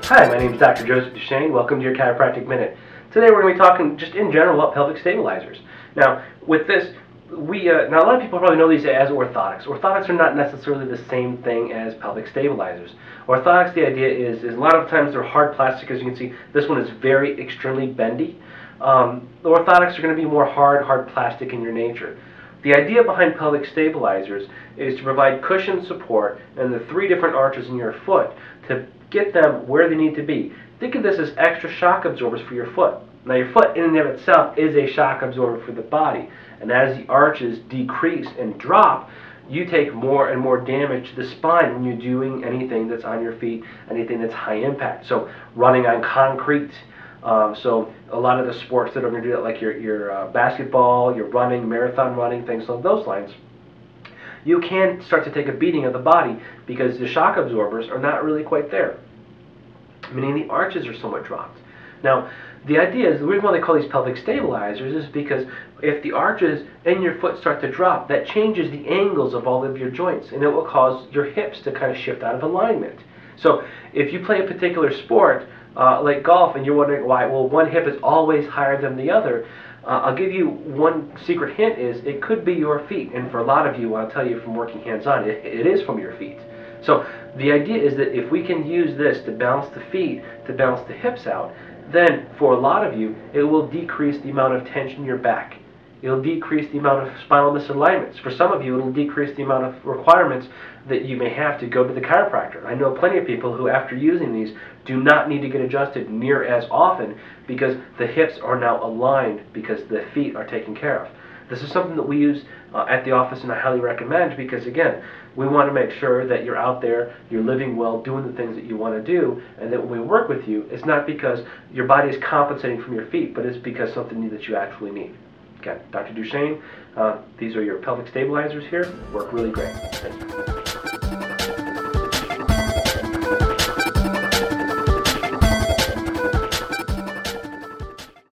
Hi, my name is Dr. Joseph DuChene. Welcome to your Chiropractic Minute. Today we're going to be talking just in general about pelvic stabilizers. Now, with this, now a lot of people probably know these as orthotics. Orthotics are not necessarily the same thing as pelvic stabilizers. Orthotics, the idea is a lot of times they're hard plastic. As you can see, this one is very extremely bendy. The orthotics are going to be more hard plastic in your nature. The idea behind pelvic stabilizers is to provide cushion support in the three different arches in your foot to get them where they need to be. Think of this as extra shock absorbers for your foot. Now your foot in and of itself is a shock absorber for the body, and as the arches decrease and drop, you take more and more damage to the spine when you're doing anything that's on your feet, anything that's high impact. So running on concrete, so a lot of the sports that are going to do that, like your basketball, your running, marathon running, things along those lines, you can start to take a beating of the body because the shock absorbers are not really quite there, meaning the arches are somewhat dropped. Now, the idea is, the reason why they call these pelvic stabilizers is because if the arches in your foot start to drop, that changes the angles of all of your joints, and it will cause your hips to kind of shift out of alignment. So if you play a particular sport, like golf, and you're wondering why, well, one hip is always higher than the other, I'll give you one secret hint is it could be your feet, and for a lot of you, I'll tell you from working hands-on, it is from your feet. So the idea is that if we can use this to balance the feet, to balance the hips out, then for a lot of you, it will decrease the amount of tension in your back. It'll decrease the amount of spinal misalignments. For some of you, it'll decrease the amount of requirements that you may have to go to the chiropractor. I know plenty of people who, after using these, do not need to get adjusted near as often because the hips are now aligned because the feet are taken care of. This is something that we use at the office, and I highly recommend because, again, we want to make sure that you're out there, you're living well, doing the things that you want to do, and that when we work with you, it's not because your body is compensating from your feet, but it's because something that you actually need. Again, Dr. DuChene, these are your pelvic stabilizers here. Work really great. Thank you.